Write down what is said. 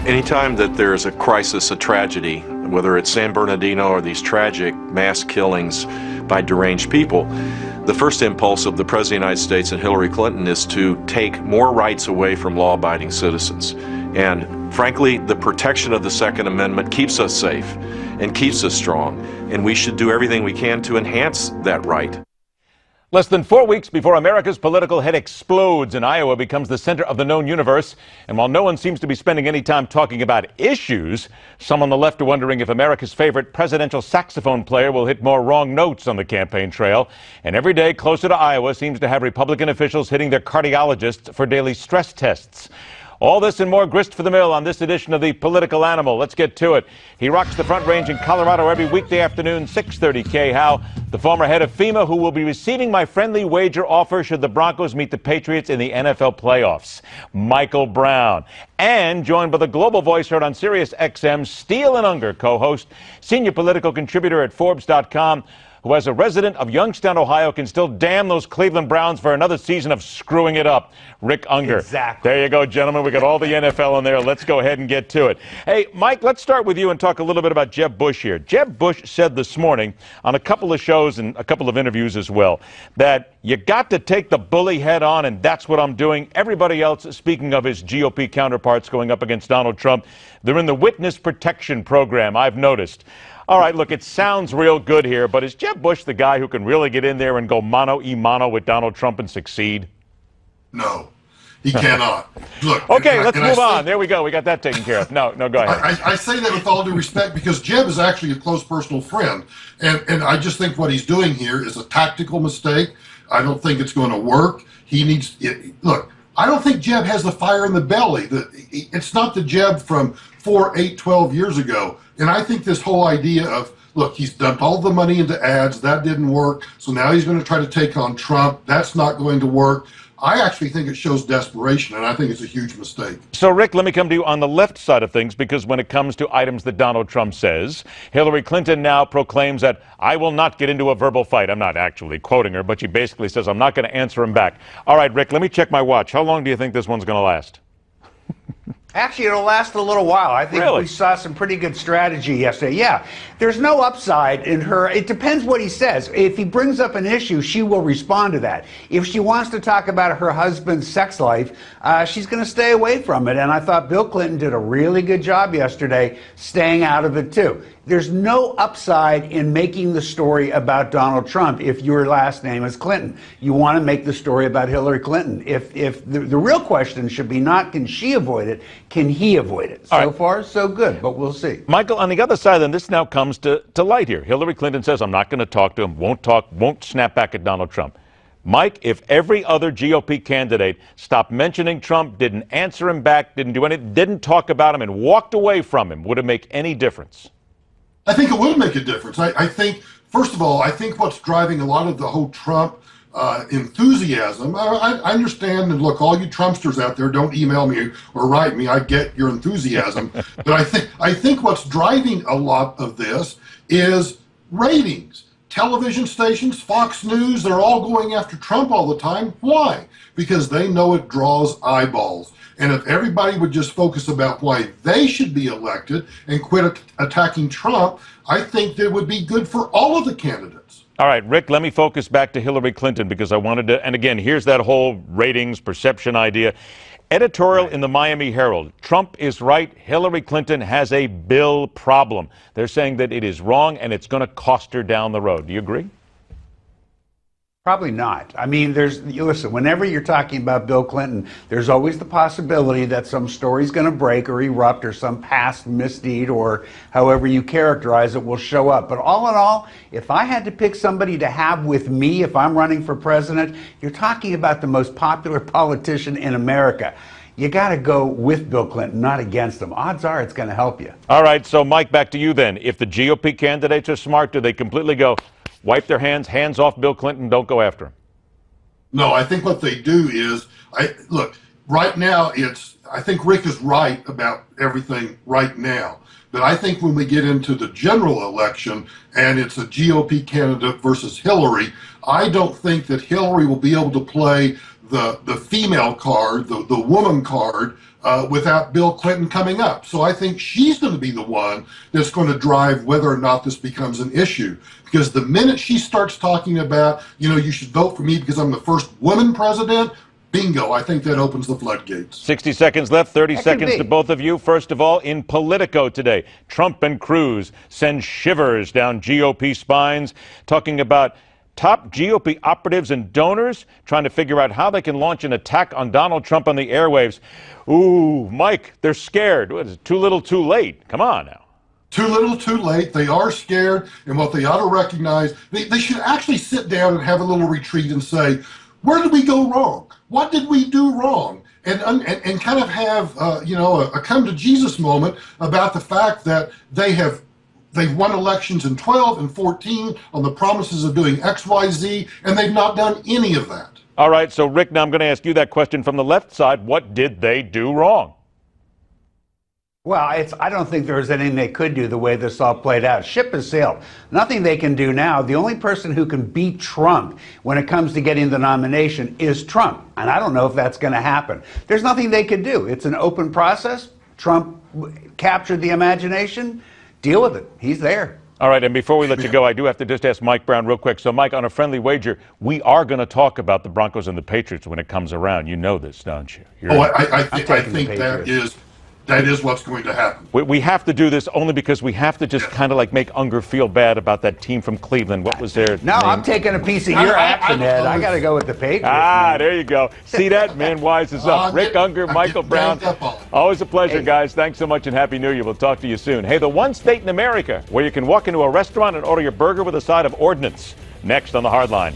Anytime that there's a crisis, a tragedy, whether it's San Bernardino or these tragic mass killings by deranged people, the first impulse of the President of the United States and Hillary Clinton is to take more rights away from law-abiding citizens. And frankly, the protection of the Second Amendment keeps us safe and keeps us strong, and we should do everything we can to enhance that right. Less than 4 weeks before America's political head explodes and Iowa becomes the center of the known universe, and while no one seems to be spending any time talking about issues, some on the left are wondering if America's favorite presidential saxophone player will hit more wrong notes on the campaign trail. And every day closer to Iowa seems to have Republican officials hitting their cardiologists for daily stress tests. All this and more grist for the mill on this edition of The Political Animal. Let's get to it. He rocks the Front Range in Colorado every weekday afternoon, 6:30 KHOW. The former head of FEMA who will be receiving my friendly wager offer should the Broncos meet the Patriots in the NFL playoffs. Michael Brown. And joined by the global voice heard on Sirius XM, Steele and Ungar co-host, senior political contributor at Forbes.com, who as a resident of Youngstown, Ohio, can still damn those Cleveland Browns for another season of screwing it up. Rick Ungar. Exactly. There you go, gentlemen. We got all the NFL in there. Let's go ahead and get to it. Hey, Mike, let's start with you and talk a little bit about Jeb Bush here. Jeb Bush said this morning on a couple of shows and a couple of interviews as well that you got to take the bully head on, and that's what I'm doing. Everybody else, speaking of his GOP counterparts going up against Donald Trump, they're in the witness protection program, I've noticed. All right, look, it sounds real good here, but is Jeb Bush the guy who can really get in there and go mano-a-mano with Donald Trump and succeed? No, he cannot. Look. Okay, let's move on. There we go. We got that taken care of. No, go ahead. I say that with all due respect because Jeb is actually a close personal friend. And I just think what he's doing here is a tactical mistake. I don't think it's going to work. Look, I don't think Jeb has the fire in the belly. It's not the Jeb from 4, 8, 12 years ago. And I think this whole idea of, look, he's dumped all the money into ads. That didn't work. So now he's going to try to take on Trump. That's not going to work. I actually think it shows desperation, and I think it's a huge mistake. So, Rick, let me come to you on the left side of things, because when it comes to items that Donald Trump says, Hillary Clinton now proclaims that I will not get into a verbal fight. I'm not actually quoting her, but she basically says I'm not going to answer him back. All right, Rick, let me check my watch. How long do you think this one's going to last? Actually, it'll last a little while. I think Really? we saw some pretty good strategy yesterday. Yeah, there's no upside in her. It depends what he says. If he brings up an issue, she will respond to that. If she wants to talk about her husband's sex life, she's going to stay away from it. And I thought Bill Clinton did a really good job yesterday staying out of it, too. There's no upside in making the story about Donald Trump if your last name is Clinton. You want to make the story about Hillary Clinton. If the real question should be not can she avoid it, can he avoid it? So far, so good, but we'll see. Michael, on the other side, then this now comes to light here. Hillary Clinton says, I'm not going to talk to him, won't snap back at Donald Trump. Mike, if every other GOP candidate stopped mentioning Trump, didn't answer him back, didn't do anything, didn't talk about him, and walked away from him, would it make any difference? I think it will make a difference. I think, first of all, I think what's driving a lot of the whole Trump enthusiasm, I understand, and look, all you Trumpsters out there, don't email me or write me. I get your enthusiasm. But I think what's driving a lot of this is ratings. Television stations, Fox News, they're all going after Trump all the time. Why? Because they know it draws eyeballs. And if everybody would just focus about why they should be elected and quit attacking Trump, I think that would be good for all of the candidates. All right, Rick, let me focus back to Hillary Clinton because I wanted to, and again, here's that whole ratings, perception idea. Editorial in the Miami Herald, Trump is right, Hillary Clinton has a bill problem. They're saying that it is wrong and it's going to cost her down the road. Do you agree? Probably not. I mean, listen, whenever you're talking about Bill Clinton, there's always the possibility that some story's going to break or erupt or some past misdeed or however you characterize it will show up. But all in all, if I had to pick somebody to have with me if I'm running for president, you're talking about the most popular politician in America. You got to go with Bill Clinton, not against him. Odds are it's going to help you. All right, so Mike, back to you then. If the GOP candidates are smart, do they completely go, wipe their hands off Bill Clinton, don't go after him? No, I think what they do is, look, right now I think Rick is right about everything right now. But I think when we get into the general election and it's a GOP candidate versus Hillary, I don't think that Hillary will be able to play the female card, the woman card, without Bill Clinton coming up. So I think she's going to be the one that's going to drive whether or not this becomes an issue. Because the minute she starts talking about, you should vote for me because I'm the first woman president, bingo, I think that opens the floodgates. 60 seconds left, 30 seconds to both of you. First of all, in Politico today, Trump and Cruz send shivers down GOP spines, talking about top GOP operatives and donors trying to figure out how they can launch an attack on Donald Trump on the airwaves. Ooh, Mike, they're scared. What is it, too little, too late? Come on now. Too little, too late. They are scared, and what they ought to recognize, they should actually sit down and have a little retreat and say, where did we go wrong? What did we do wrong? And kind of have, a come to Jesus moment about the fact that they've won elections in 12 and 14 on the promises of doing X, Y, Z, and they've not done any of that. All right, so Rick, now I'm going to ask you that question from the left side. What did they do wrong? Well, I don't think there's anything they could do the way this all played out. Ship has sailed. Nothing they can do now. The only person who can beat Trump when it comes to getting the nomination is Trump. And I don't know if that's going to happen. There's nothing they can do. It's an open process. Trump captured the imagination. Deal with it. He's there. All right, and before we let you go, I do have to just ask Mike Brown real quick. So, Mike, on a friendly wager, we are going to talk about the Broncos and the Patriots when it comes around. You know this, don't you? I think that is what's going to happen. We have to do this only because we have to just kind of like make Ungar feel bad about that team from Cleveland. What was their name? I'm taking a piece of your action, Ed. I got to go with the Patriots. There you go. See that? Man wises up. Rick Ungar, Michael Brown. Always a pleasure, guys. Thanks so much and Happy New Year. We'll talk to you soon. Hey, the one state in America where you can walk into a restaurant and order your burger with a side of ordnance. Next on The Hardline.